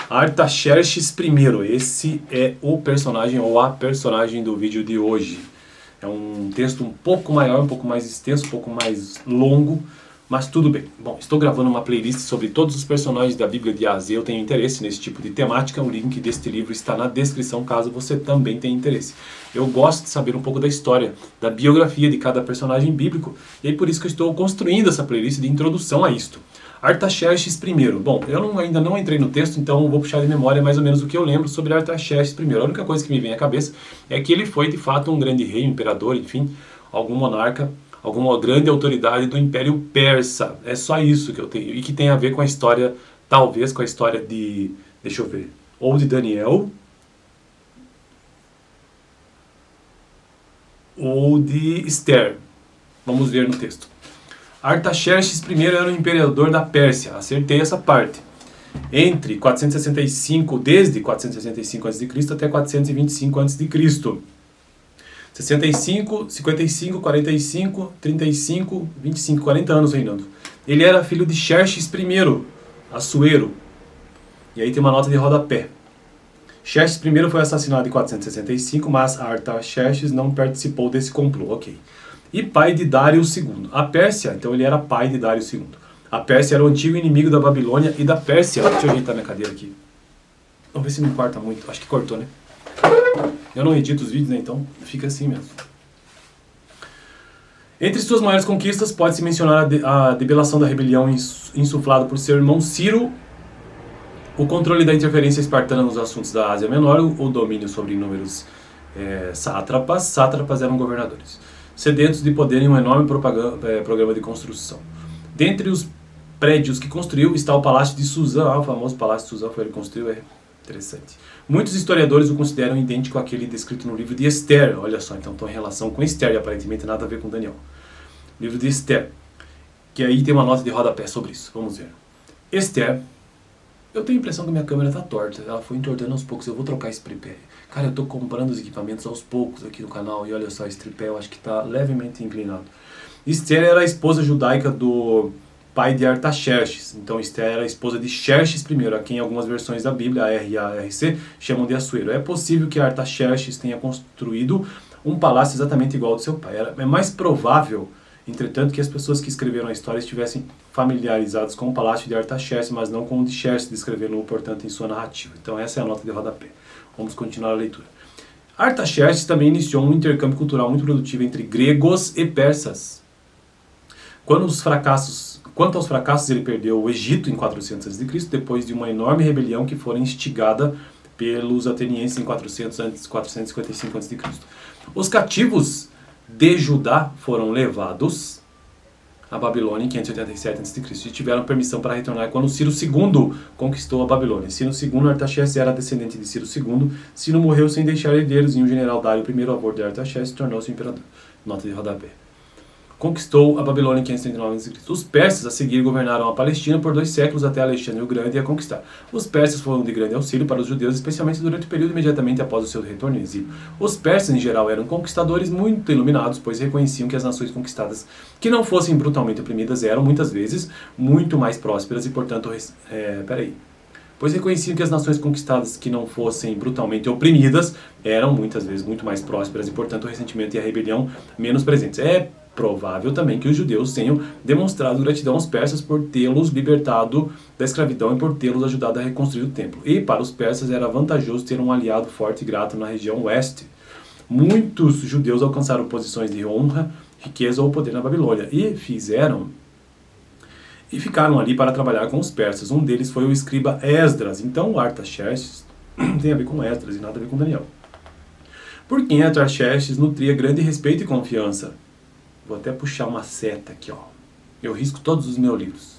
Artaxerxes I, esse é o personagem ou a personagem do vídeo de hoje. É um texto um pouco maior, um pouco mais extenso, um pouco mais longo, mas tudo bem. Bom, estou gravando uma playlist sobre todos os personagens da Bíblia de A a Z. Eu tenho interesse nesse tipo de temática. O link deste livro está na descrição, caso você também tenha interesse. Eu gosto de saber um pouco da história, da biografia de cada personagem bíblico, e é por isso que eu estou construindo essa playlist de introdução a isto. Artaxerxes I. Bom, eu ainda não entrei no texto, então vou puxar de memória mais ou menos o que eu lembro sobre Artaxerxes I. A única coisa que me vem à cabeça é que ele foi de fato um grande rei, um imperador, enfim, algum monarca, alguma grande autoridade do Império Persa. É só isso que eu tenho. E que tem a ver com a história, talvez com a história de, deixa eu ver, ou de Daniel, ou de Esther. Vamos ver no texto. Artaxerxes I era o imperador da Pérsia, acertei essa parte. Entre 465, desde 465 a.C. até 425 a.C. 65, 55, 45, 35, 25, 40 anos reinando. Ele era filho de Xerxes I, Assuero. E aí tem uma nota de rodapé. Xerxes I foi assassinado em 465, mas Artaxerxes não participou desse complô, ok. E pai de Dário II. A Pérsia, então ele era pai de Dário II. A Pérsia era o antigo inimigo da Babilônia e da Pérsia. Deixa eu ajeitar minha cadeira aqui. Vamos ver se não corta muito. Acho que cortou, né? Eu não edito os vídeos, né? Então fica assim mesmo. Entre suas maiores conquistas, pode-se mencionar a debelação da rebelião insuflada por seu irmão Ciro, o controle da interferência espartana nos assuntos da Ásia Menor, o domínio sobre inúmeros sátrapas. Sátrapas eram governadores sedentos de poder em um enorme programa de construção. Dentre os prédios que construiu está o Palácio de Suzã. O famoso Palácio de Suzã foi ele que construiu, é interessante. Muitos historiadores o consideram idêntico àquele descrito no livro de Esther. Olha só, então estão em relação com Esther e aparentemente nada a ver com Daniel. Livro de Esther, que aí tem uma nota de rodapé sobre isso. Vamos ver. Esther. Eu tenho a impressão que minha câmera está torta, ela foi entortando aos poucos, eu vou trocar esse tripé. Cara, eu estou comprando os equipamentos aos poucos aqui no canal, e olha só, esse tripé eu acho que está levemente inclinado. Esther era a esposa judaica do pai de Artaxerxes, então Esther era a esposa de Xerxes I, a quem algumas versões da Bíblia, a R e a RC, chamam de Assuero. É possível que Artaxerxes tenha construído um palácio exatamente igual ao do seu pai. É mais provável, entretanto, que as pessoas que escreveram a história estivessem familiarizadas com o palácio de Artaxerxes, mas não com o de Xerxes, descrevendo-o, portanto, em sua narrativa. Então essa é a nota de rodapé. Vamos continuar a leitura. Artaxerxes também iniciou um intercâmbio cultural muito produtivo entre gregos e persas. Quanto aos fracassos, ele perdeu o Egito em 400 a.C., depois de uma enorme rebelião que fora instigada pelos atenienses em 455 a.C. Os cativos de Judá foram levados a Babilônia em 587 a.C. e tiveram permissão para retornar quando Ciro II conquistou a Babilônia. Ciro II, Artaxerxes era descendente de Ciro II. Ciro morreu sem deixar herdeiros e o general Dário I, avô de Artaxerxes, tornou-se imperador. Nota de rodapé. Conquistou a Babilônia em 539 a.C. Os persas a seguir governaram a Palestina por 2 séculos até Alexandre o Grande a conquistar. Os persas foram de grande auxílio para os judeus, especialmente durante o período imediatamente após o seu retorno ao exílio. Os persas, em geral, eram conquistadores muito iluminados, pois reconheciam que as nações conquistadas que não fossem brutalmente oprimidas eram, muitas vezes, muito mais prósperas e, portanto, Pois reconheciam que as nações conquistadas que não fossem brutalmente oprimidas eram, muitas vezes, muito mais prósperas e, portanto, o ressentimento e a rebelião menos presentes. É provável também que os judeus tenham demonstrado gratidão aos persas por tê-los libertado da escravidão e por tê-los ajudado a reconstruir o templo. E para os persas era vantajoso ter um aliado forte e grato na região oeste. Muitos judeus alcançaram posições de honra, riqueza ou poder na Babilônia e ficaram ali para trabalhar com os persas. Um deles foi o escriba Esdras. Então Artaxerxes tem a ver com Esdras e nada a ver com Daniel. Por quem Artaxerxes nutria grande respeito e confiança. Vou até puxar uma seta aqui, ó. Eu risco todos os meus livros.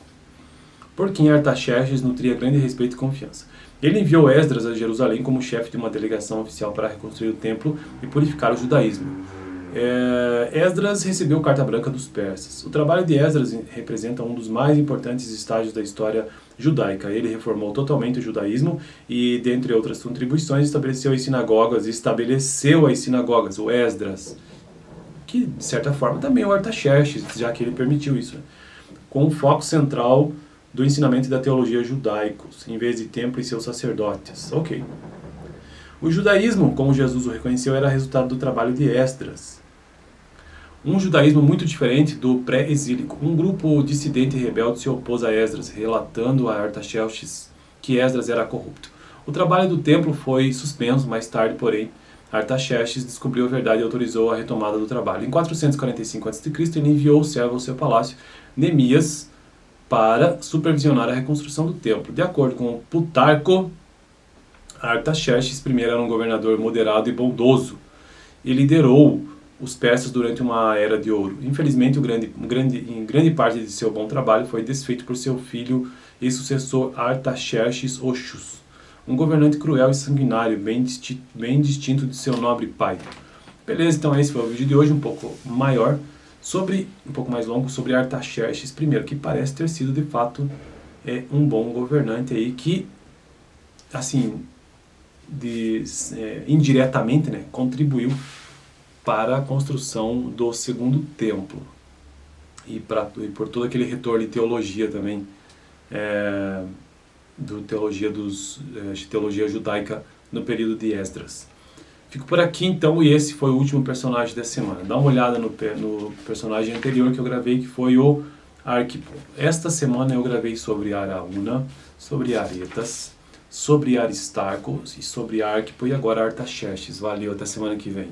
Por quem Artaxerxes nutria grande respeito e confiança. Ele enviou Esdras a Jerusalém como chefe de uma delegação oficial para reconstruir o templo e purificar o judaísmo. Esdras recebeu carta branca dos persas. O trabalho de Esdras representa um dos mais importantes estágios da história judaica. Ele reformou totalmente o judaísmo e, dentre outras contribuições, estabeleceu as sinagogas, o Esdras, que, de certa forma, também é o Artaxerxes, já que ele permitiu isso, com foco central do ensinamento e da teologia judaicos, em vez de templo e seus sacerdotes. Ok. O judaísmo, como Jesus o reconheceu, era resultado do trabalho de Esdras. Um judaísmo muito diferente do pré-exílico. Um grupo dissidente e rebelde se opôs a Esdras, relatando a Artaxerxes que Esdras era corrupto. O trabalho do templo foi suspenso mais tarde, porém, Artaxerxes descobriu a verdade e autorizou a retomada do trabalho. Em 445 a.C., ele enviou o servo ao seu palácio, Neemias, para supervisionar a reconstrução do templo. De acordo com Plutarco, Artaxerxes I era um governador moderado e bondoso e liderou os persas durante uma era de ouro. Infelizmente, em grande parte de seu bom trabalho foi desfeito por seu filho e sucessor Artaxerxes Oxus, um governante cruel e sanguinário, bem distinto de seu nobre pai. Beleza, então esse foi o vídeo de hoje, um pouco maior, um pouco mais longo, sobre Artaxerxes I, que parece ter sido de fato um bom governante aí, que, assim, indiretamente, né, contribuiu para a construção do segundo templo e por todo aquele retorno de teologia também, teologia judaica no período de Esdras. Fico por aqui então, e esse foi o último personagem da semana. Dá uma olhada no personagem anterior que eu gravei, que foi o Arquipo. Esta semana eu gravei sobre Araúna, sobre Aretas, sobre Aristarco e sobre Arquipo, e agora Artaxerxes. Valeu, até semana que vem.